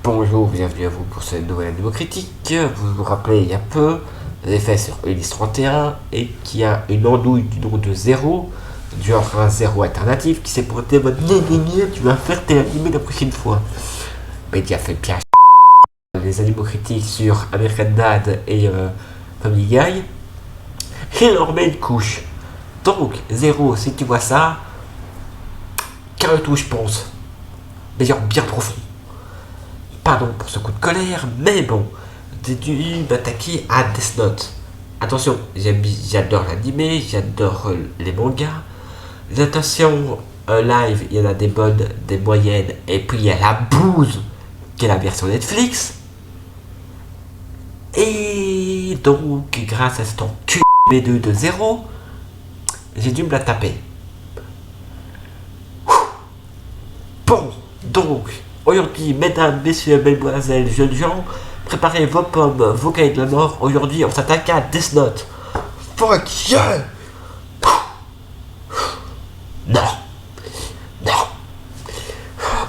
Bonjour, bienvenue à vous pour cette nouvelle vidéo critique. Vous vous rappelez il y a peu, j'avais fait sur Ulysse 31 et qu'il y a une andouille du nom de Zéro, genre un zéro alternatif, qui s'est pointé en mode tu vas faire tes animés la prochaine fois. Mais il a fait bien les animaux critiques sur American Dad et Family Guy. Il leur met une couche. Donc, Zéro, si tu vois ça, calme-toi, je pense. Mais genre bien profond. Pardon pour ce coup de colère, mais bon, j'ai dû m'attaquer à Death Note. Attention, j'adore l'anime, j'adore les mangas. Les adaptations live, il y en a des bonnes, des moyennes, et puis il y a la bouse, qui est la version Netflix. Et donc, grâce à cet enculé B2 de Zéro, j'ai dû me la taper. Bon, donc, aujourd'hui, mesdames, messieurs, mesdemoiselles, jeunes gens, préparez vos pommes, vos cahiers de la mort. Aujourd'hui, on s'attaque à Death Note. Fuck yeah! Non. Non.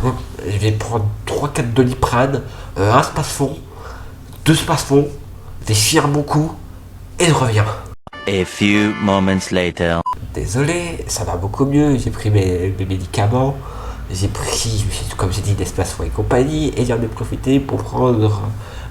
Bon, je vais prendre 3-4 Doliprane, un space-fond, 2 space-fonds, des chiens à mon cou, et je reviens. A few moments later. Désolé, ça va beaucoup mieux, j'ai pris mes médicaments. J'ai pris, comme j'ai dit, d'espace et compagnie, et j'en ai profité pour prendre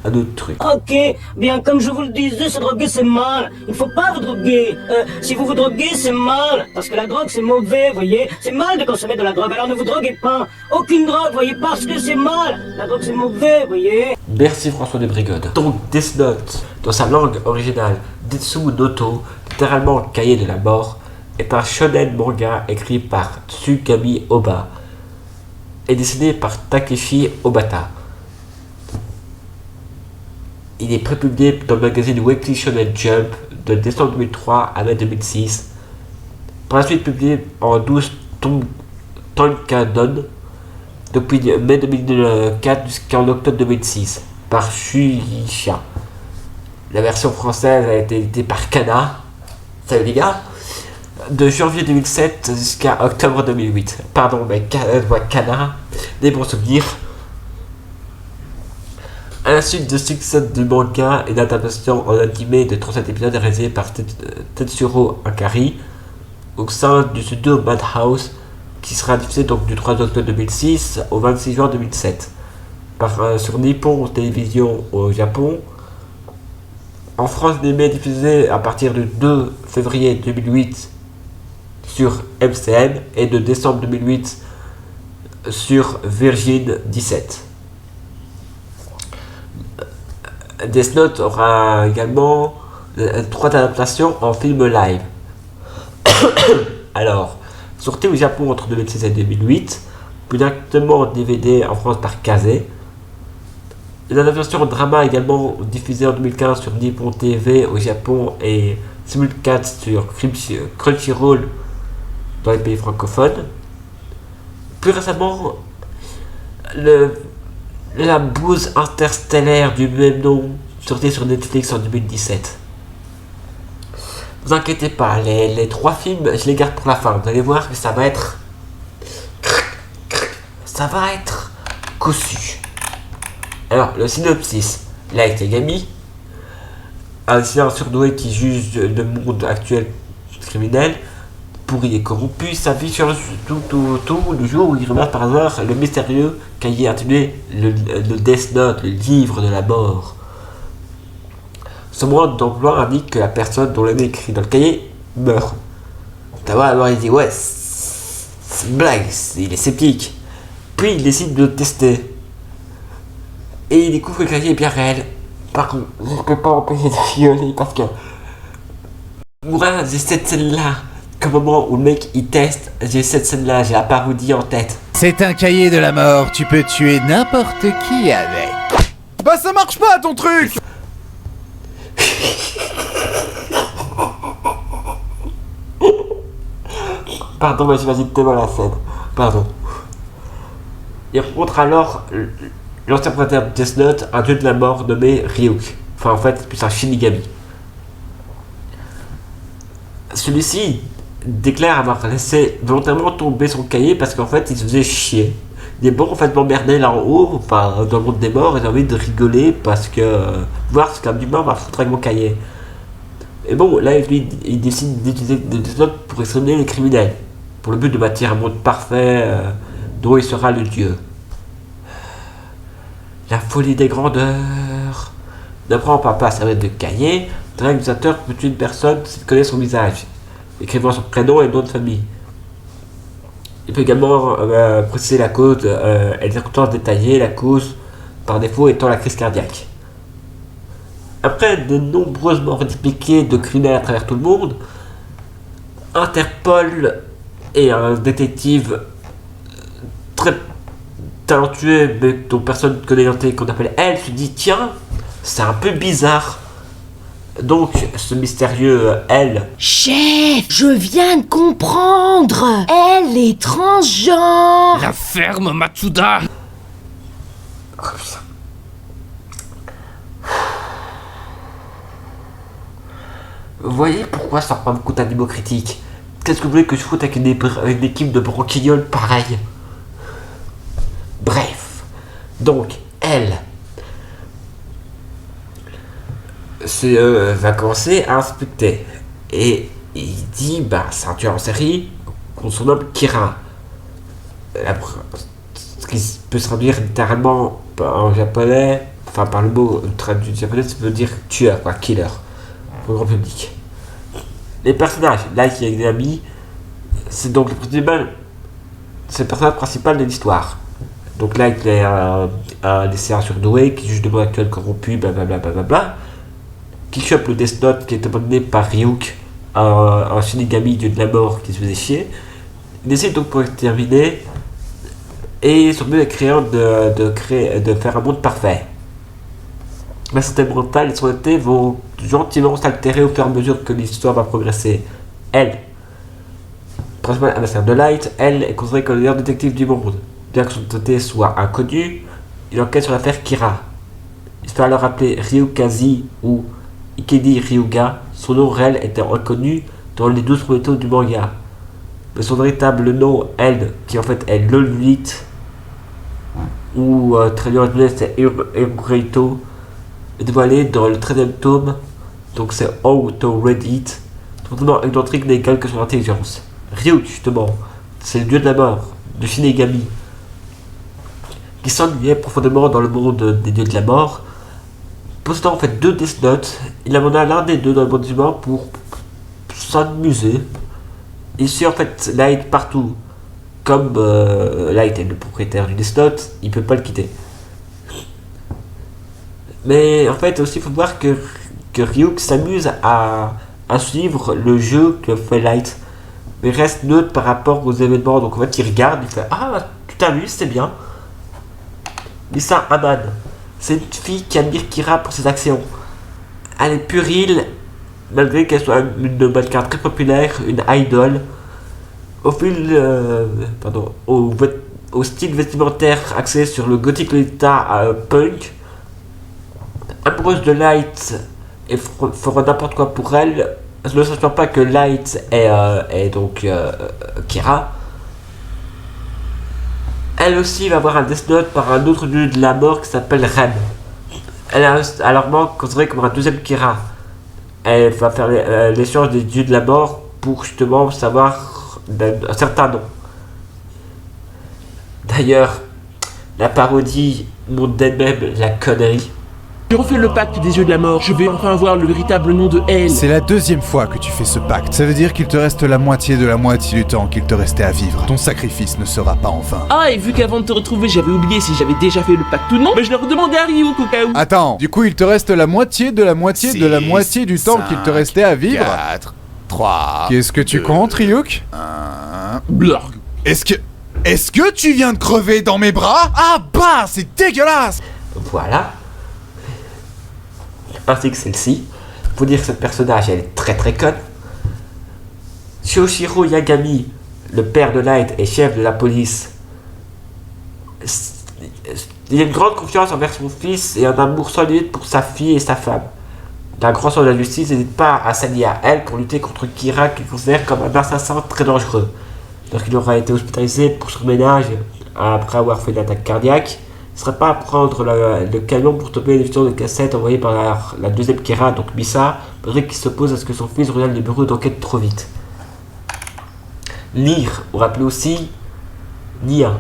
un autre truc. Ok, bien comme je vous le disais, se droguer c'est mal. Il faut pas vous droguer. Si vous vous droguez, c'est mal. Parce que la drogue c'est mauvais, voyez. C'est mal de consommer de la drogue, alors ne vous droguez pas. Aucune drogue, voyez, parce que c'est mal. La drogue c'est mauvais, voyez. Merci François de Brigode. Donc Death Note, dans sa langue originale, Detsu Noto, littéralement cahier de la mort, est un shonen manga écrit par Tsugami Oba et dessiné par Takeshi Obata. Il est prépublié dans le magazine Weekly Shonen Jump de décembre 2003 à mai 2006. Par la suite publié en 12 tomes Tonkadon depuis mai 2004 jusqu'en octobre 2006 par Shueisha. La version française a été éditée par Kana. Salut les gars! De janvier 2007 jusqu'à octobre 2008. Pardon, mais Kana, des bons souvenirs. À la suite de succès du manga et d'adaptation en animé de 37 épisodes réalisés par Tetsuro Akari au sein du studio Madhouse, qui sera diffusé donc du 3 octobre 2006 au 26 juin 2007 sur Nippon Télévision au Japon. En France, l'anime est diffusé à partir du 2 février 2008 sur MCM et de décembre 2008 sur Virgin 17. Death Note aura également 3 adaptations en film live. Alors, sorti au Japon entre 2006 et 2008, puis directement en DVD en France par Kazé. Une adaptation en drama également diffusée en 2015 sur Nippon TV au Japon et simulcast sur Crunchyroll dans les pays francophones. Plus récemment, la bouse interstellaire du même nom, sortie sur Netflix en 2017. Vous inquiétez pas, les 3 films, je les garde pour la fin. Vous allez voir que ça va être cossu. Alors, le synopsis. Light Yagami, un lycéen surdoué qui juge le monde actuel criminel, pourri et corrompu, sa vie change tout le jour où il remarque par hasard le mystérieux cahier intitulé le Death Note, le livre de la mort. Son mode d'emploi indique que la personne dont le nom est écrit dans le cahier meurt. Alors il dit ouais, c'est une blague, il est sceptique. Puis il décide de le tester. Et il découvre que le cahier est bien réel. Par contre, je ne peux pas empêcher de violer parce que moi j'ai cette scène là. Comme au moment où le mec il teste, j'ai cette scène là, j'ai la parodie en tête. C'est un cahier de la mort, tu peux tuer n'importe qui avec. Bah ça marche pas ton truc. Pardon, mais j'imagine tellement la scène. Pardon. Il rencontre alors l'ancien propriétaire de Death Note, un dieu de la mort nommé Ryuk. Enfin en fait, c'est un Shinigami. Celui-ci déclare avoir laissé volontairement tomber son cahier parce qu'en fait il se faisait chier. des morts en fait m'emmerder là en haut, enfin dans le monde des morts, et j'ai envie de rigoler parce que voir ce qu'un humain va foutre avec mon cahier. Et bon, là lui, il décide d'utiliser des notes pour exterminer les criminels, pour le but de bâtir un monde parfait dont il sera le dieu. La folie des grandeurs. N'apprend pas à servir de cahier, un utilisateur peut tuer une personne s'il connaît son visage, écrivant son prénom et nom de famille. Il peut également préciser la cause et les circonstances détaillées, la cause par défaut étant la crise cardiaque. Après de nombreuses morts expliquées de criminels à travers tout le monde, Interpol et un détective très talentueux mais dont personne ne connaît l'identité, qu'on appelle elle, se dit tiens, c'est un peu bizarre. Donc, ce mystérieux elle. Chef, je viens de comprendre. Elle est transgenre. La ferme Matsuda. Oh, putain. Vous voyez pourquoi ça rend pas beaucoup d'animaux critiques? Qu'est-ce que vous voulez que je foute avec une équipe de branquignoles pareille? Bref. Donc, elle. Va commencer à inspecter. Et il dit, c'est un tueur en série qu'on surnomme Kira. Ce qui peut se traduire littéralement en japonais, enfin par le mot traduit japonais, ça veut dire tueur, quoi, killer, pour le grand public. Les personnages, Light et Yagami, c'est donc c'est le personnage principal de l'histoire. Donc Light est un lycéen surdoué qui juge de monde actuel corrompu, blablabla. Qui chope le Death Note qui est abandonné par Ryuk, un Shinigami dieu de la mort qui se faisait chier. Il décide donc pour terminer et son but est de faire un monde parfait. La santé mentale et son honnêteté vont gentiment s'altérer au fur et à mesure que l'histoire va progresser. Elle, principale adversaire de Light, elle est considérée comme le meilleur détective du monde. Bien que son identité soit inconnue, il enquête sur l'affaire Kira. Il se fait alors appeler Ryukazi ou Ikedi Ryuga. Son nom réel était reconnu dans les 12 premiers tomes du manga. Mais son véritable nom, elle, qui en fait est Lolith, ou très bien en c'est Erureito, est dévoilé dans le 13e tome, donc c'est Auto Reddit. Son nom excentrique n'égale que son intelligence. Ryuk, justement, c'est le dieu de la mort, de Shinigami, qui s'ennuyait profondément dans le monde des dieux de la mort. Possédant en fait 2 Death Notes, il amena l'un des deux dans le monde humain pour s'amuser. Il suit en fait Light partout. Comme Light est le propriétaire du Death Note, il peut pas le quitter. Mais en fait aussi il faut voir que Ryuk s'amuse à suivre le jeu que fait Light. Mais reste neutre par rapport aux événements. Donc en fait il regarde, il fait ah tu t'amuses, c'est bien. Lisa Aman. C'est une fille qui admire Kira pour ses actions. Elle est puérile, malgré qu'elle soit une mannequin très populaire, une idole. Au style vestimentaire axé sur le gothique Lolita punk. Amoureuse de Light et fera n'importe quoi pour elle. Ne sachant pas que Light est donc Kira. Elle aussi va avoir un Death Note par un autre dieu de la mort qui s'appelle Ren. Elle est alors considérée comme un deuxième Kira. Elle va faire l'échange des dieux de la mort pour justement savoir un certain nom. D'ailleurs, la parodie montre d'elle-même la connerie. J'ai refait le pacte des yeux de la mort, je vais enfin avoir le véritable nom de elle. C'est la 2e fois que tu fais ce pacte. Ça veut dire qu'il te reste la moitié de la moitié du temps qu'il te restait à vivre. Ton sacrifice ne sera pas en vain. Ah, et vu qu'avant de te retrouver, j'avais oublié si j'avais déjà fait le pacte ou non, mais je leur demandais à Ryuk au cas où. Attends, du coup il te reste la moitié de la moitié de la moitié du temps qu'il te restait à vivre. 4, 3... Qu'est-ce que tu comptes, Ryuk? 1... Blurg. Est-ce que tu viens de crever dans mes bras? Ah bah, c'est dégueulasse! Voilà. Ainsi que celle-ci. Faut dire que ce personnage, elle est très très conne. Shoshiro Yagami, le père de Light et chef de la police, il a une grande confiance envers son fils et un amour sans limite pour sa fille et sa femme. D'un grand sens de la justice, n'hésite pas à s'allier à elle pour lutter contre Kira qu'il considère comme un assassin très dangereux. Donc il aura été hospitalisé pour son ménage après avoir fait une attaque cardiaque, ne serait pas à prendre le camion pour stopper l'émission de cassette envoyée par la deuxième Kira, donc Misa, malgré qu'il s'oppose à ce que son fils rejoigne le bureau d'enquête trop vite. Nier, on rappelle aussi Nia.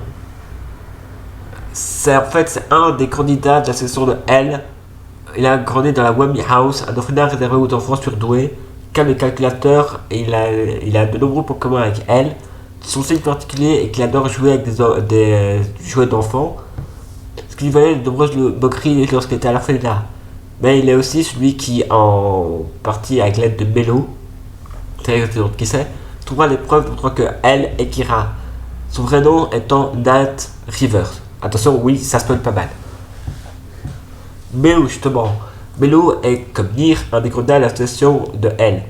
C'est un des candidats de la section de L. Il a grandi dans la Whammy House, un orphelinat réservé aux enfants surdoués, calme et calculateur, et il a de nombreux points communs avec elle. Son signe particulier est qu'il adore jouer avec des jouets d'enfants, ce qui lui valait de nombreuses moqueries lorsqu'il était à l'orphelinat. Mais il est aussi celui qui, en partie avec l'aide de Melo, qui sait, trouvera les preuves montrant que elle est Kira. Son vrai nom étant Nate Rivers. Attention, oui, ça spoil pas mal. Melo, justement. Melo est, comme Nier, un des candidats à la station de L.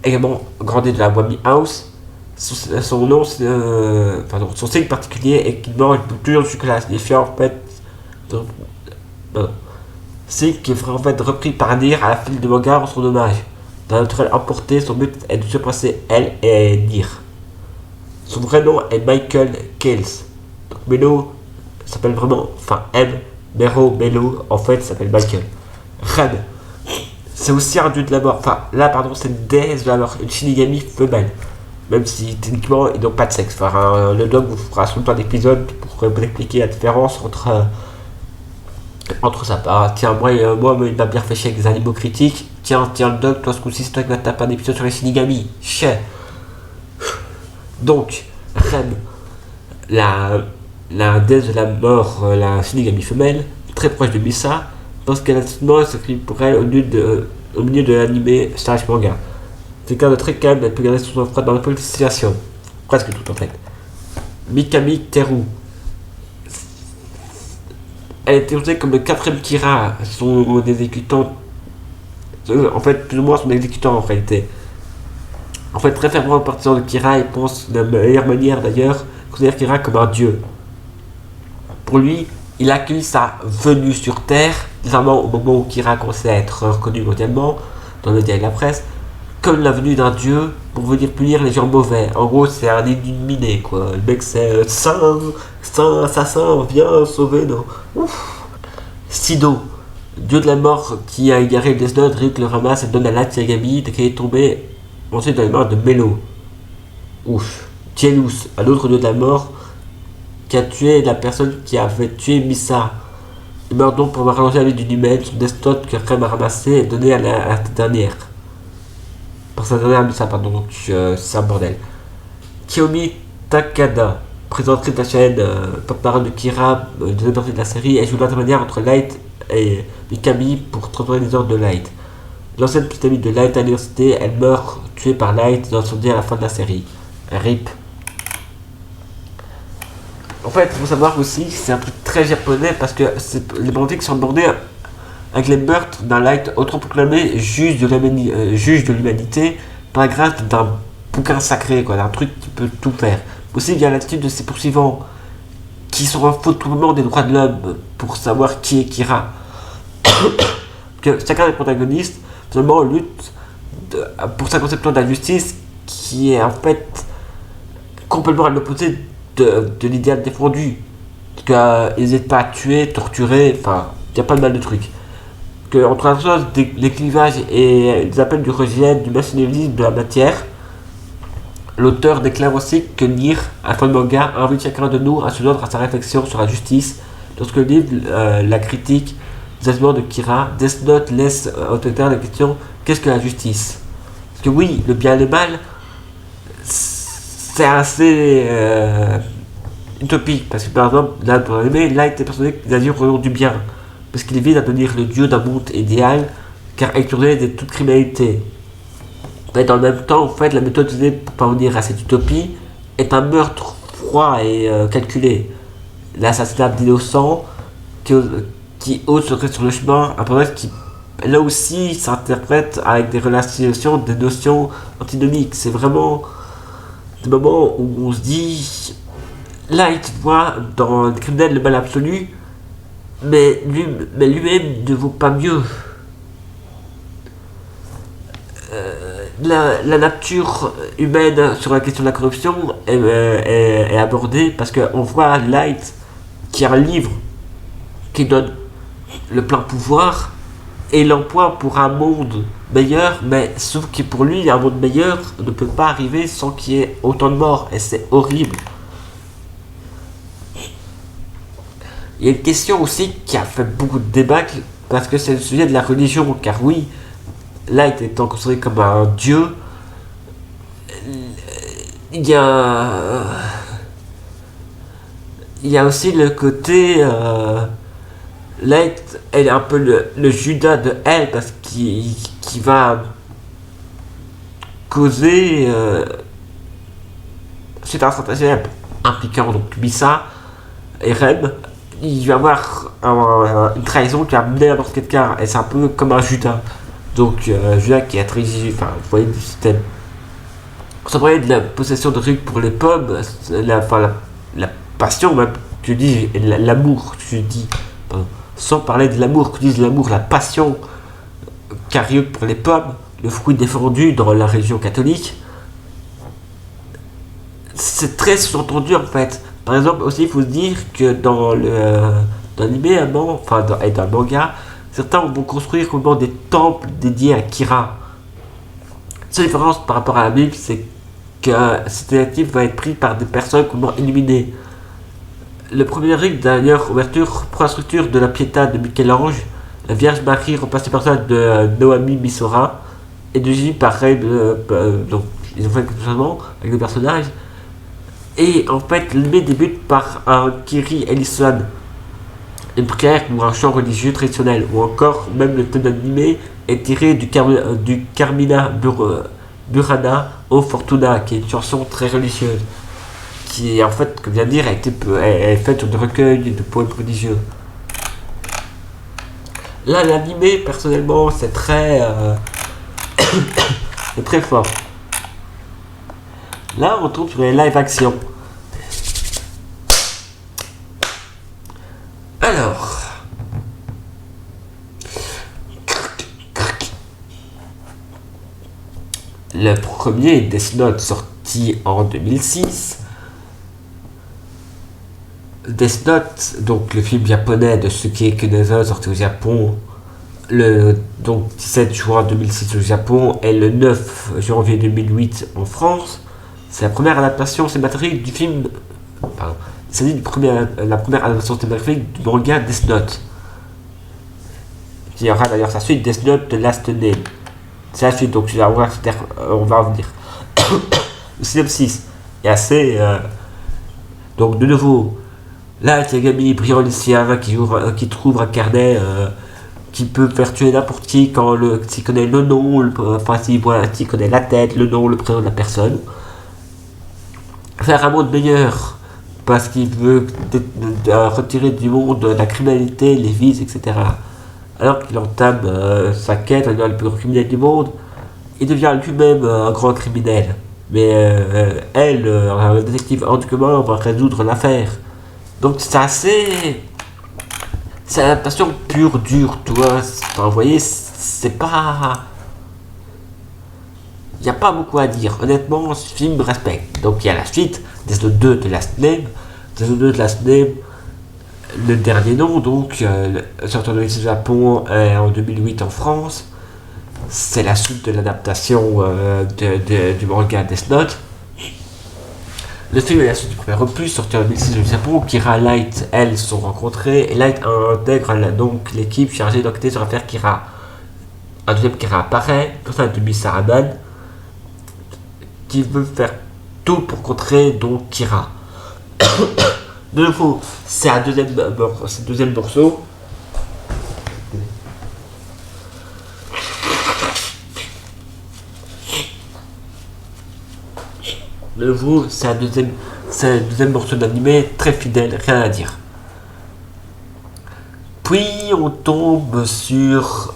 Également grandi de la Whammy House. Son nom, son signe particulier est qu'il mange toujours du chocolat, signifiant en fait. Signe qui est en fait repris par Nier à la fin de manga en son hommage. D'un naturel emporté, son but est de surpasser elle et Nier. Son vrai nom est Michael Kales. Donc Melo s'appelle vraiment, Melo, en fait, s'appelle Michael. Ren, c'est aussi un dieu de la mort. C'est une déesse de la mort, une Shinigami femelle. Même si techniquement ils n'ont pas de sexe. Le dog vous fera tout un épisode pour vous expliquer la différence entre ça. Tiens, moi, il m'a bien fait chier avec des animaux critiques. Tiens, le dog, toi, ce coup-ci, c'est toi qui vas taper un épisode sur les Shinigami. Chais. Donc, Ren, la déesse de la mort, la Shinigami femelle, très proche de Misa, parce qu'elle a s'inscrit pour elle au milieu de l'anime / manga. C'est quelqu'un de très calme, elle peut garder son sang-froid dans n'importe quelle situation. Presque tout en fait. Mikami Teru. Elle est utilisée comme le 4ème Kira, son exécutant. En fait, plus ou moins son exécutant en réalité. En fait, très fervent partisan de Kira, il pense de la meilleure manière d'ailleurs, considère Kira comme un dieu. Pour lui, il accueille sa venue sur Terre, notamment au moment où Kira commençait à être reconnu mondialement, dans le médias et la presse, comme la venue d'un dieu pour venir punir les gens mauvais. En gros, c'est un illuminé, quoi. Le mec, c'est saint, assassin, viens sauver, non. Ouf. Sido, dieu de la mort qui a égaré le Death Note, Ryuk le ramasse et donne à Light Yagami dès qu'elle est tombée ensuite dans les mains de Melo. Ouf. Tielus, un autre dieu de la mort qui a tué la personne qui avait tué Misa. Il meurt donc pour avoir rallongé la vie d'une humaine, son Death Note que Rem a ramassé et donné à la dernière. Pour sa dernière Misa, pardon, donc c'est un bordel. Kiyomi Takada, présentatrice de la chaîne porte-parole de Kira, deuxième partie de la série, elle joue l'intermédiaire entre Light et Mikami pour transformer les ordres de Light. L'ancienne petite amie de Light à l'université, elle meurt tuée par Light dans son dé à la fin de la série. RIP. En fait, il faut savoir aussi, c'est un truc très japonais parce que les politiques sont abordées avec les meurtres d'un Light autoproclamé juge de l'humanité par la grâce d'un bouquin sacré, quoi, d'un truc qui peut tout faire. Aussi, il y a l'attitude de ses poursuivants qui sont un faux tourment des droits de l'homme pour savoir qui est Kira. Que chacun des protagonistes, finalement, lutte pour sa conception de la justice qui est en fait complètement à l'opposé de l'idéal défendu. Qu'ils n'hésitent pas à tuer, torturer, enfin, il y a pas mal de trucs. Que entre la chose des clivages et des appels du rejet, du nationalisme de la matière, l'auteur déclare aussi que Nier, à la fin de manga, invite chacun de nous à se joindre à sa réflexion sur la justice. Lorsque le livre la critique des agissements de Kira, Death Note laisse au lecteur la question: qu'est-ce que la justice? Parce que oui, le bien et le mal, c'est assez utopique. Parce que par exemple, là, pour l'anime, Light est persuadé qu'il agit au nom du bien. Parce qu'il vise à devenir le dieu d'un monde idéal, car extourner de toute criminalité. Mais dans le même temps, en fait, la méthode utilisée pour parvenir à cette utopie est un meurtre froid et calculé. L'assassinat d'innocents qui osent se retrouver sur le chemin, un problème qui, là aussi, s'interprète avec des relations, des notions antinomiques. C'est vraiment des moments où on se dit, Light voit dans le criminel le mal absolu, mais lui-même ne vaut pas mieux. la nature humaine sur la question de la corruption est abordée parce qu'on voit Light qui a un livre qui donne le plein pouvoir et l'emploi pour un monde meilleur, mais sauf que pour lui, un monde meilleur ne peut pas arriver sans qu'il y ait autant de morts, et c'est horrible. Il y a une question aussi qui a fait beaucoup de débâcle, parce que c'est le sujet de la religion, car oui, Light étant considéré comme un dieu, il y a aussi le côté Light est un peu le Judas de elle, parce qu'il va causer c'est un stratagème impliquant donc Missa et Rem. Il va y avoir une trahison qui va mener à quelqu'un, et c'est un peu comme un Judas. Donc Judas qui a trahi, enfin vous voyez du système. Sans parler de la possession de Rick pour les pommes, la passion même, tu dis, l'amour, tu dis, pardon, sans parler de l'amour, tu dis l'amour, la passion qu'a Ryuk pour les pommes, le fruit défendu dans la religion catholique, c'est très sous-entendu en fait. Par exemple, aussi, il faut se dire que dans l'anime, enfin dans le manga, certains vont construire comment des temples dédiés à Kira. La seule différence par rapport à la Bible, c'est que cette initiative va être prise par des personnes comment illuminées. Le premier rite, d'ailleurs, ouverture, prend la structure de la Pietà de Michel-Ange, la Vierge Marie remplace le personnage de Noami Misora, et de Jésus pareil, donc ils ont fait quelque chose avec le personnage. Et en fait, l'anime débute par un Kiri Ellison, une prière ou un chant religieux traditionnel, ou encore même le thème d'anime est tiré du Carmina Burana o Fortuna, qui est une chanson très religieuse, qui en fait, comme je viens de dire, est faite sur des recueils de poèmes religieux. Là, l'anime, personnellement, c'est très, c'est très fort. Là, on tombe sur les live action. Alors, le premier Death Note sorti en 2006. Death Note, donc le film japonais de Suke Kunaza sorti au Japon le 17 juin 2006 au Japon et le 9 janvier 2008 en France. C'est la première adaptation cinématographique du film. Pardon, il s'agit de la première adaptation cinématographique du manga Death Note. Qui aura d'ailleurs sa suite, Death Note The Last Name. C'est la suite, donc on va revenir. Le synopsis est assez. Donc de nouveau, là, Yagami, brillant lycéen qui trouve un carnet qui peut faire tuer n'importe qui s'il connaît le nom, s'il connaît la tête, le nom, le prénom de la personne. Faire un monde meilleur parce qu'il veut retirer du monde la criminalité, les vices, etc. Alors qu'il entame sa quête, le plus grand criminel du monde, il devient lui-même un grand criminel. Mais elle, un détective handicapant, va résoudre l'affaire. Donc c'est assez... C'est une adaptation pure, dure, tu vois. Enfin, vous voyez, c'est pas... Il n'y a pas beaucoup à dire. Honnêtement, ce film me respecte. Donc il y a la suite, Death Note 2 de Last Name. Death Note 2 de Last Name, le dernier nom, donc, sorti en 2006 au Japon et en 2008 en France. C'est la suite de l'adaptation du manga Death Note. Le film est la suite du premier opus, sorti en 2006 au Japon. Kira et Light, elles, sont rencontrées. Et Light intègre donc l'équipe chargée d'enquêter sur l'affaire Kira. Un deuxième Kira apparaît, personnage de Misaraman, qui veut faire tout pour contrer donc Kira. De nouveau, c'est un deuxième morceau. De nouveau, c'est un deuxième morceau d'animé très fidèle, rien à dire. Puis on tombe sur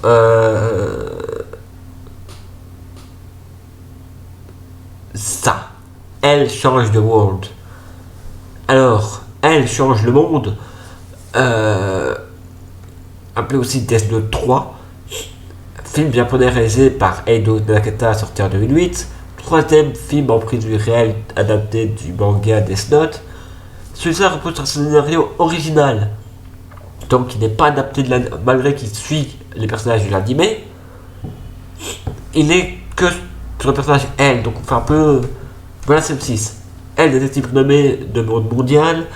ça. Elle change the world. Alors, elle change le monde. Appelé aussi Death Note 3. film japonais réalisé par Eido Nakata, sorti en 2008. Troisième film en prise de vue réelle adapté du manga Death Note. Celui-ci repose sur un scénario original, donc qui n'est pas adapté malgré qu'il suit les personnages de l'anime. Il est que sur le personnage elle, donc on fait un peu. Voilà synopsis. Elle, détective nommée de monde mondial,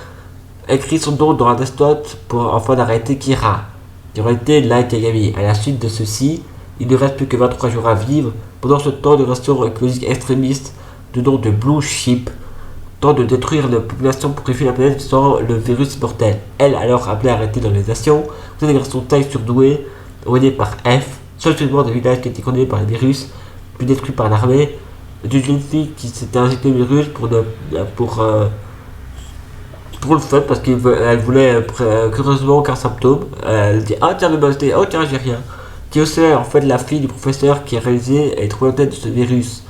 écrit son nom dans un Death Note pour enfin d'arrêter Kira, qui aurait été Light Yagami. À la suite de ceci, il ne reste plus que 23 jours à vivre. Pendant ce temps, une nation écologique extrémiste du nom de Blue Ship tente de détruire la population pour purifier la planète sans le virus mortel. Elle, alors appelée à arrêter l'organisation, vous avez des garçons taille surdoués, envoyés par F, seul seulement d'un village qui a été condamné par les virus, puis détruit par l'armée, d'une jeune fille qui s'était injectée le virus pour le fun, parce qu'elle voulait curieusement aucun symptôme. Elle dit ah tiens le boss, oh tiens j'ai rien. Qui aussi en fait la fille du professeur qui a réalisé et trouvé la tête de ce virus.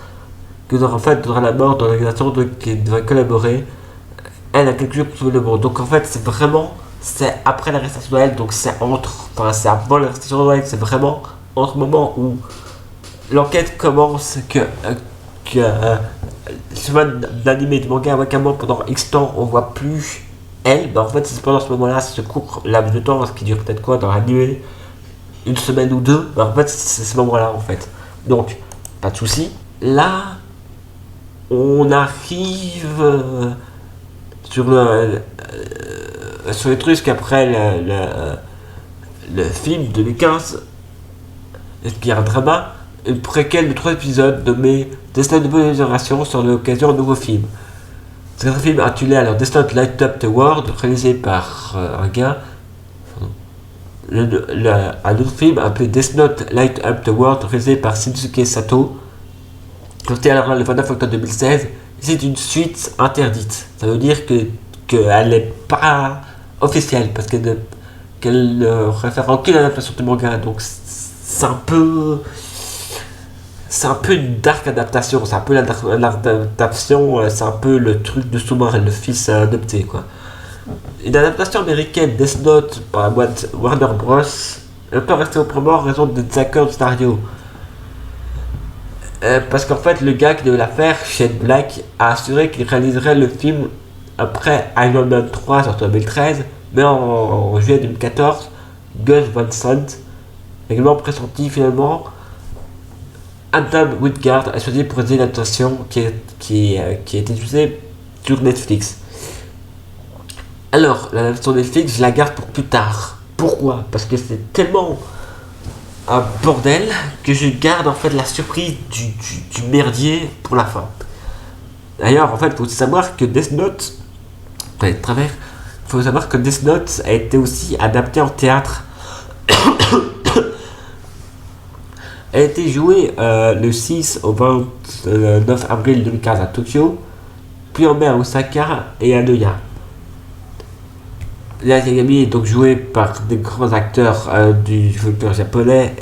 Que en fait donnera la mort dans l'organisation qui devrait collaborer. Elle a quelques jours pour sauver le monde. Donc en fait c'est vraiment, c'est après l'arrestation d'elle, donc c'est c'est avant l'arrestation d'elle, c'est vraiment entre le moment où l'enquête commence que chemin d'animé du manga Wakamo pendant X temps on voit plus elle, en fait c'est pendant ce moment-là, ce court laps de temps, ce qui dure peut-être quoi dans l'animé, une semaine ou deux, en fait c'est ce moment-là en fait. Donc pas de souci. Là on arrive sur les trucs qu'après le film 2015, qui est un drama, une préquelle de 3 épisodes nommé Death Note Nouvelle Génération sur l'occasion d'un nouveau film. C'est un film intitulé alors Death Note Light Up the World, réalisé par un gars. Un autre film appelé Death Note Light Up the World, réalisé par Shinsuke Sato, sorti alors le 29 octobre 2016. C'est une suite interdite. Ça veut dire qu'elle n'est pas officielle, parce qu'elle ne réfère à aucune adaptation du manga. Donc c'est un peu une dark adaptation, c'est un peu l'adaptation, c'est un peu le truc de Sumar et le fils adopté quoi. Une adaptation américaine Death Note par la boîte Warner Bros. Elle peut rester au premier en raison des désaccords de scénario. Parce qu'en fait le gars qui devait la faire, Shane Black, a assuré qu'il réaliserait le film après Iron Man 3 sorti en 2013, mais en juillet 2014, Gus Van Sant, également pressenti finalement, Adam Wingard a choisi pour réaliser l'adaptation qui a été diffusée sur Netflix. Alors, l'adaptation Netflix, je la garde pour plus tard. Pourquoi ? Parce que c'est tellement un bordel que je garde en fait la surprise du merdier pour la fin. D'ailleurs, en fait, il faut savoir que Death Note, a été aussi adapté en théâtre. Elle a été jouée le 6 au 29 avril 2015 à Tokyo, puis en mai à Osaka et à Noya. Light Yagami est donc joué par des grands acteurs du folklore japonais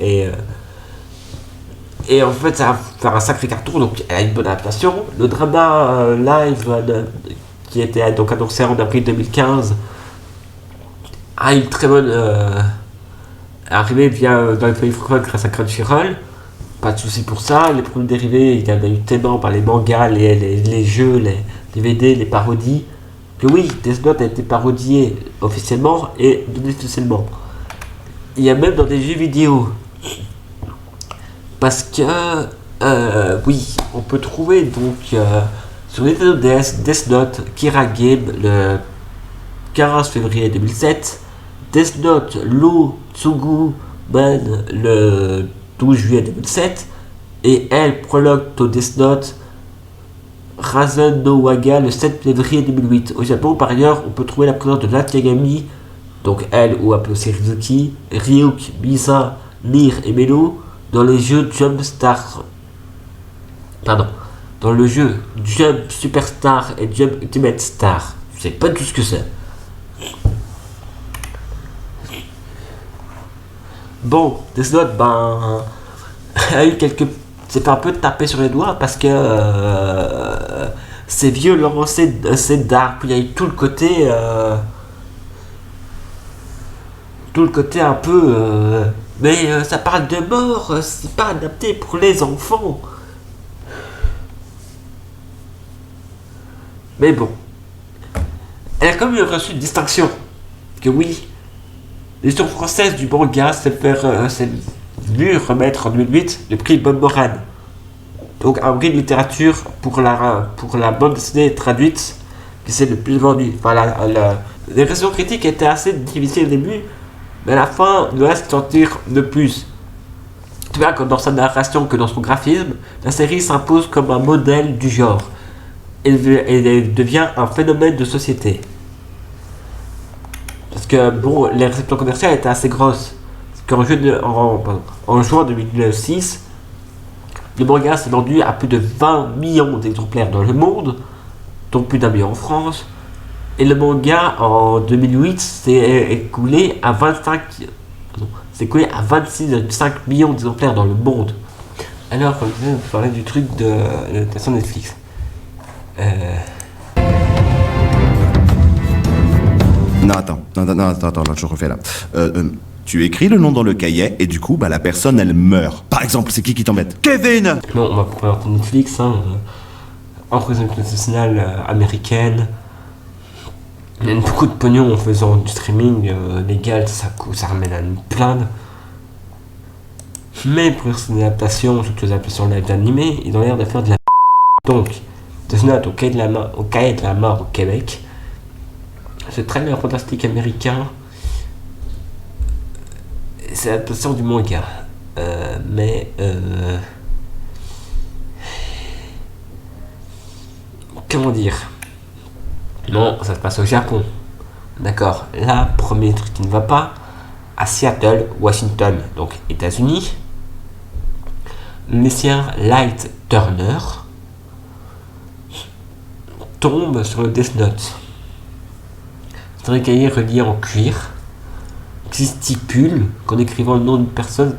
et en fait ça va faire un sacré carton, donc elle a une bonne adaptation. Le drama live qui était donc annoncé en avril 2015 a une très bonne arrivée dans les pays francophones grâce à Crunchyroll. Pas de soucis pour ça. Les produits dérivés, il y en a eu tellement par les mangas, les jeux, les DVD, les parodies, que oui, Death Note a été parodié officiellement et non officiellement. Il y a même dans des jeux vidéo. Parce que, oui, on peut trouver donc sur Nintendo DS Death Note Kira Game le 15 février 2007, Death Note Lo Tsugu Man le 12 juillet 2007 et Elle Prologue to Death Note Razen no Waga le 7 février 2008. Au Japon, par ailleurs, on peut trouver la présence de Light Yagami, donc elle ou appelée aussi Rizuki, Ryuk, Misa, Nier et Melo dans les jeux dans le jeu Jump Superstar et Jump Ultimate Star. Je sais pas du tout ce que c'est. Bon, Death Note, a eu quelques... C'est un peu tapé sur les doigts parce que c'est violent, c'est dark, puis il y a eu tout le côté un peu Mais ça parle de mort, c'est pas adapté pour les enfants. Mais bon. Elle a quand même reçu une distinction. Que oui, l'édition française du manga s'est vue remettre en 2008 le prix Bob Moran. Donc un prix de littérature pour la bande dessinée traduite qui c'est le plus vendu. Enfin, les réactions critiques étaient assez difficiles au début, mais à la fin, il nous reste sentir de plus. Tu vois, comme dans sa narration que dans son graphisme, la série s'impose comme un modèle du genre. Elle devient un phénomène de société. Parce que, bon, les réceptions commerciales étaient assez grosses. Parce qu'en juin 2006, le manga s'est vendu à plus de 20 millions d'exemplaires dans le monde, dont plus d'1 million en France. Et le manga, en 2008, s'est écoulé à 26,5 millions d'exemplaires dans le monde. Alors, je vais vous parler du truc de l'adaptation Netflix. Non, attends, je refais là. Tu écris le nom dans le cahier et du coup, la personne, elle meurt. Par exemple, c'est qui t'embête? Kevin! Non, on va présenter Netflix, entreprise internationale américaine. Il y a beaucoup de pognon en faisant du streaming légal, ça ramène à une blinde. Mais pour une adaptation, surtout les adaptations live animées, ils ont l'air de faire de la donc, Death Note au cahier de la mort au Québec. C'est très bien fantastique américain. C'est l'adaptation du manga. Comment dire? Non, ça se passe au Japon. D'accord. Là, premier truc qui ne va pas, à Seattle, Washington, donc États-Unis, le lycéen Light Turner tombe sur le Death Note. C'est un cahier relié en cuir qui stipule qu'en écrivant le nom d'une personne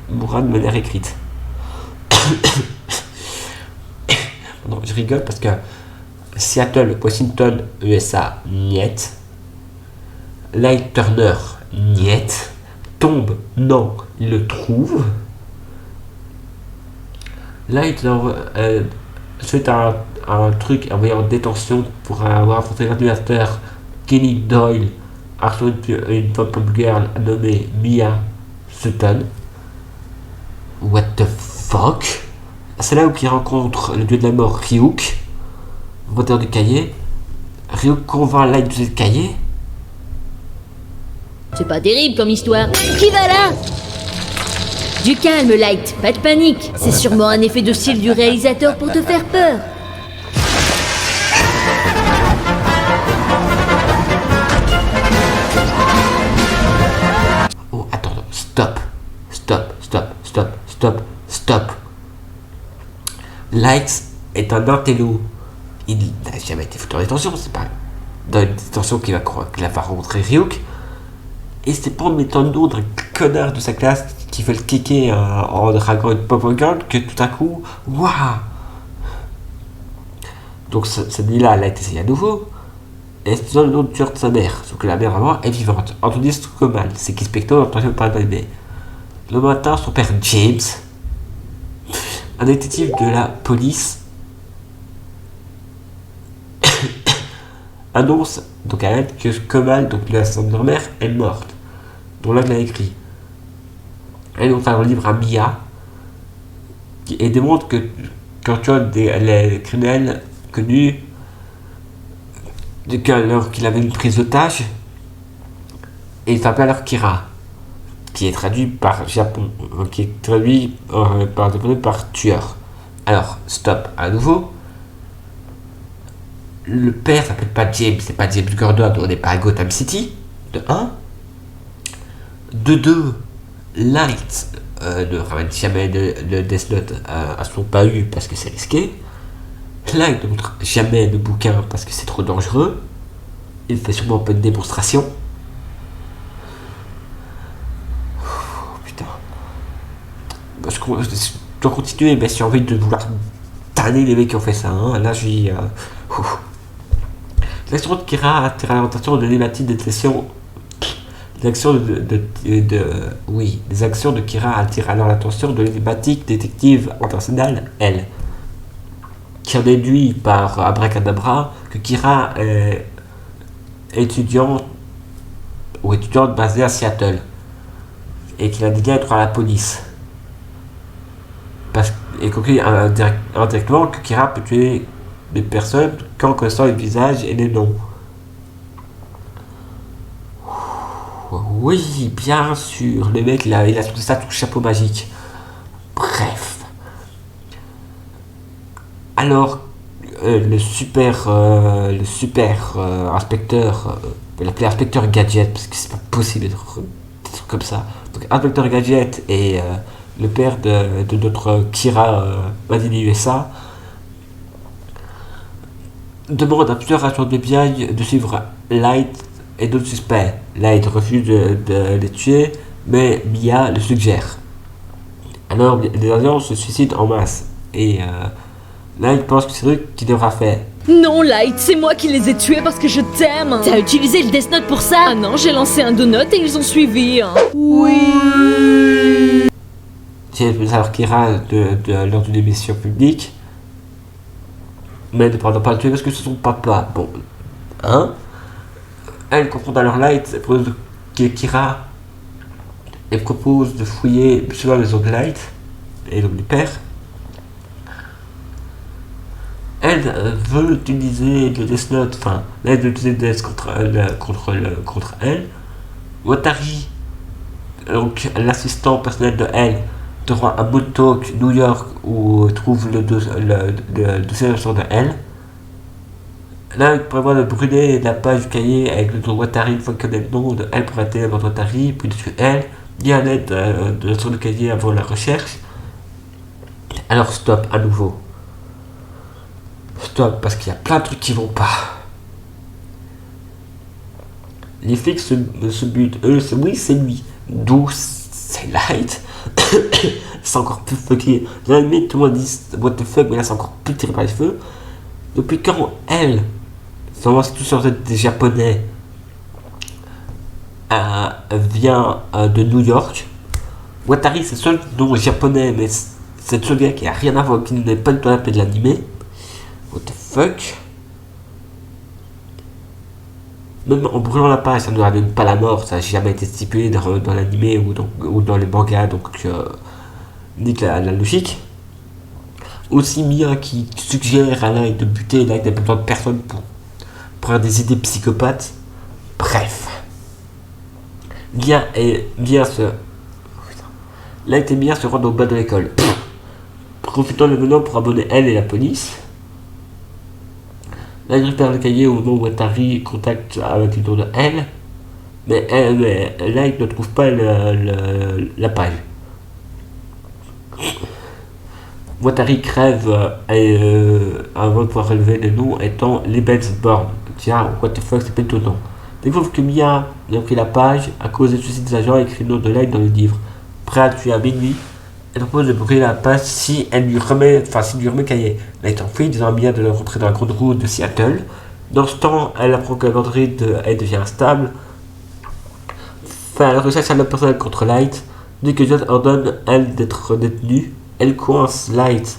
mourra de manière écrite. Non, je rigole parce que Seattle, Washington, USA, niet. Light Turner, niet. Tombe, non, il le trouve. Light, c'est un truc envoyé en détention pour avoir affronté l'ordinateur Kenny Doyle, a reçu une pop-up girl nommée Mia Sutton. What the fuck? C'est là où il rencontre le dieu de la mort Ryuk, auteur du cahier. Ryuk convainc Light d'user le cahier. C'est pas terrible comme histoire. Qui va là? Du calme, Light, pas de panique. C'est sûrement un effet de style du réalisateur pour te faire peur. Oh, attends, stop. Light est un intello. Il n'a jamais été foutu en détention, c'est pas dans une détention qu'il va rencontrer Ryuk. Et c'est pas en mettant le dos d'un connard de sa classe qui veut le kicker en draguant une pop girl que tout à coup, waouh! Donc cette nuit-là, elle a été essayée à nouveau. Et c'est dans le nom de tueur de sa mère, sauf que la mère avant est vivante. Anthony Stroman, c'est qui spectateur entendu par le bébé. Le matin, son père James, un détective de la police, annonce donc à l'aide que Komal, donc la sœur de leur mère, est morte. Donc là, il a écrit. Elle donc un livre à Mia et démontre que quand tu as les criminels connus alors qu'il avait une prise d'otage, et il s'appelle alors Kira, qui est traduit par Japon, qui est traduit par tueur. Alors, stop, à nouveau. Le père s'appelle pas James, c'est pas James Gordon, on n'est pas à Gotham City, de 1. De 2, Light ne ramène jamais le Death Note à son bahut parce que c'est risqué. Light ne montre jamais de bouquin parce que c'est trop dangereux. Il fait sûrement un peu de démonstration. Putain. Parce que je dois continuer, mais j'ai envie de vouloir tanner les mecs qui ont fait ça. Là, j'ai. L'action de Kira a attiré l'attention de l'hématite de détection. Les actions de Kira attirent alors l'attention de l'énigmatique détective internationale, elle, qui en déduit par abracadabra que Kira est étudiante basée à Seattle et qu'il a des liens à la police. Et conclut indirectement que Kira peut tuer des personnes qu'en connaissant les visages et les noms. Oui, bien sûr, le mec il a sorti ça tout chapeau magique. Bref. Alors, le super inspecteur, l'appelait inspecteur Gadget, parce que c'est pas possible des trucs comme ça. Donc, inspecteur Gadget et le père de notre Kira Madini USA demande à plusieurs agents de FBI de suivre Light et d'autres suspects. Light refuse de les tuer, mais Mia le suggère. Alors les agents se suicident en masse et Light pense que c'est lui qui devra faire. Non, Light, c'est moi qui les ai tués parce que je t'aime. T'as utilisé le Death Note pour ça? Ah non, j'ai lancé un donut et ils ont suivi. Oui. Alors Kira lors d'une émission publique, mais ne pendant pas le tuer parce que c'est son papa. Bon, hein? Elle confronte alors Light et Kira et propose de fouiller sur la maison de Light et donc du père. Elle veut utiliser le Death Note, enfin, elle veut utiliser le Death contre elle. Watari, donc l'assistant personnel de elle, devra à Montauk, New York, où trouve le dossier de elle. Là, il prévoit de brûler la page du cahier avec le nom Watari une fois qu'on a le nom de elle pour arrêter votre Watari, puis de tuer elle. Il y a l'aide de sur le cahier avant la recherche. Alors stop, à nouveau. Stop, parce qu'il y a plein de trucs qui vont pas. Les flics se butent. Oui, c'est lui. D'où c'est Light. C'est encore plus fucké. Dans la limite, tout le monde dit what the fuck, mais là c'est encore plus tiré par les cheveux. Depuis quand elle, c'est tout sur des japonais, vient de New York. Watari, c'est le seul nom japonais, mais c'est le seul gars qui a rien à voir, qui n'est pas du tout appelé de l'animé. What the fuck? Même en brûlant la page, ça ne nous ramène pas la mort, ça n'a jamais été stipulé dans l'animé ou dans les mangas, donc nique la logique. Aussi Mia qui suggère à Light de buter, Light n'a pas besoin de personne pour avoir des idées psychopathes. Bref. Light et Mia se rendent au bas de l'école. Profitant le moment pour abonner elle et la police. Light récupère le cahier au moment où Watari contacte avec le nom de elle. Mais Light ne trouve pas la page. Watari crève avant de pouvoir relever le nom étant Lebensborn. Tiens, what the fuck, c'est pas étonnant. Découvre que Mia a pris la page à cause des suicides des agents et écrit le nom de Light dans le livre. Prêt à le tuer à minuit, elle propose de brûler la page si lui remet le cahier. Light enfuit, disant à Mia de le rentrer dans la grande route de Seattle. Dans ce temps, elle apprend que Android elle devient instable. Elle recherche un homme personnel contre Light. Dès que John ordonne elle d'être détenue, elle coince Light,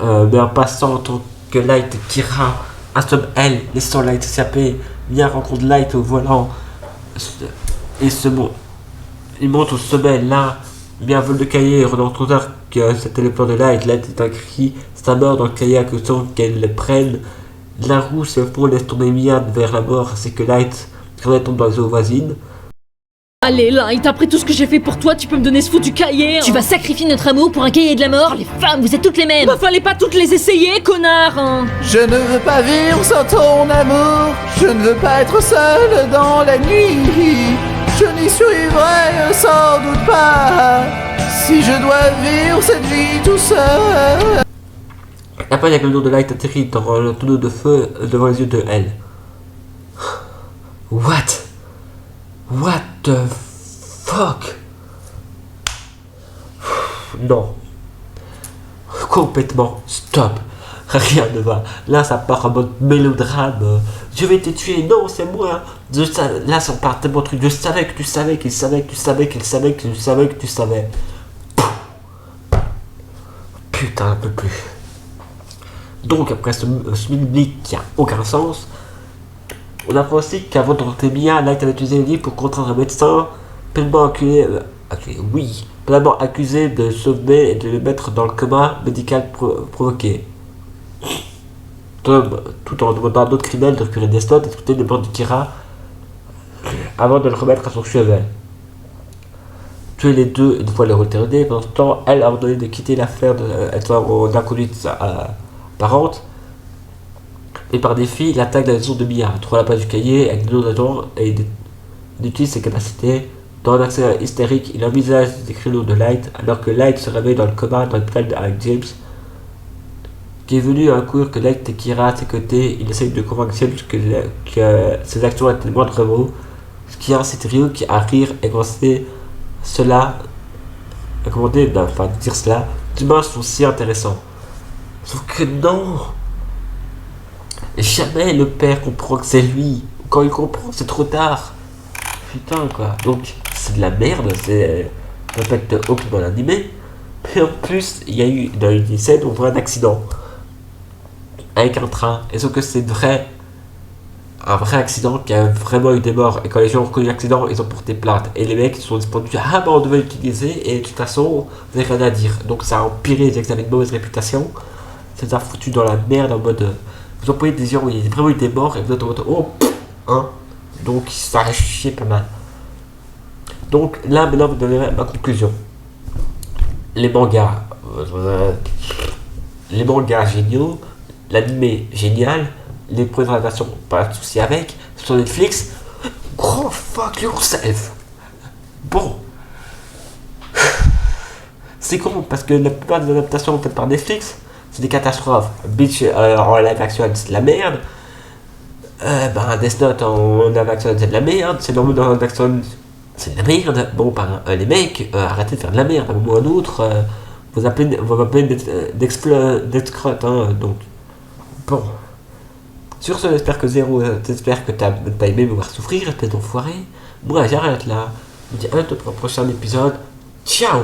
mais en passant en tant que Light, Kira assomme elle, laissant Light s'échapper. Mia rencontre Light au volant et il monte au sommet. Là, Mia vole le cahier et redonne trop tard que c'était le plan de Light. Light est un cri, c'est un mort dans le cahier à cause qu'elle le prenne. La roue se fond, laisse tomber Mia vers la mort, c'est que Light tombe dans les eaux voisines. Allez, Light, après tout ce que j'ai fait pour toi, tu peux me donner ce foutu cahier. Tu vas sacrifier notre amour pour un cahier de la mort? Les femmes, vous êtes toutes les mêmes. Bah fallait pas toutes les essayer, connard, hein. Je ne veux pas vivre sans ton amour. Je ne veux pas être seul dans la nuit. Je n'y survivrai sans doute pas si je dois vivre cette vie tout seul. Après, il y a que le nom de Light atterrit dans le tonneau de feu devant les yeux de elle. What the fuck? Non. Complètement. Stop. Rien ne va. Là, ça part en mode mélodrame. Je vais te tuer. Non, c'est moi. Là, ça part tellement de trucs. Je savais que tu savais qu'il savait que tu savais qu'il savait que tu savais que tu savais. Putain, un peu plus. Donc, après ce mini qui a aucun sens, on apprend aussi qu'avant de rentrer Mia, Light avait utilisé le livre pour contraindre un médecin pleinement pleinement accusé de sauver et de le mettre dans le coma médical provoqué. Tout en demandant à d'autres criminels de récupérer des slots et d'écouter le bord de Kira avant de le remettre à son chevet. Tuer les deux une fois le rôle terminé. Pendant ce temps, elle a ordonné de quitter l'affaire d'être d'inconduite apparente. Et par défi, il attaque la maison de Mia, trouve la page du cahier avec des noms d'agents et il utilise ses capacités. Dans un accès hystérique, il envisage d'écrire le nom de Light, alors que Light se réveille dans le coma dans l'hôpital avec James, qui est venu à un cours que Light et Kira à ses côtés. Il essaye de convaincre James que ses actions étaient le moindre mot, ce qui incite Ryuk à rire et commencer dire cela, d'humains sont si intéressants. Sauf que non, jamais le père comprend que c'est lui. Quand il comprend, c'est trop tard. Putain quoi. Donc c'est de la merde, c'est peut-être aucun dans l'animé. Mais en plus, il y a eu dans une scène où on voit un accident avec un train. Et sauf que c'est un vrai accident qui a vraiment eu des morts. Et quand les gens ont reconnu l'accident, ils ont porté plainte. Et les mecs ils sont répondus ah bah on devait l'utiliser et de toute façon vous n'avez rien à dire. Donc ça a empiré les examens de mauvaise réputation. Ça les a foutu dans la merde en mode vous employez des gens où il y a vraiment eu des morts et vous êtes en mode oh hein. Donc ça a chié pas mal. Donc là maintenant vous donnez ma conclusion. Les mangas géniaux, l'animé génial, les présentations pas de soucis avec, sur Netflix, gros fuck yourself. Bon. C'est con parce que la plupart des adaptations faites par Netflix, c'est des catastrophes. Beach en live action c'est de la merde. Death Note en live action c'est de la merde. C'est normal dans live action c'est de la merde. Bon, les mecs, arrêtez de faire de la merde. À un moment ou à un autre, vous m'appelez d'excrotte, hein, donc. Bon. Sur ce, j'espère que j'espère que t'as aimé me voir souffrir, espèce d'enfoiré. Moi, j'arrête là. Je vous dis à bientôt pour un prochain épisode. Ciao!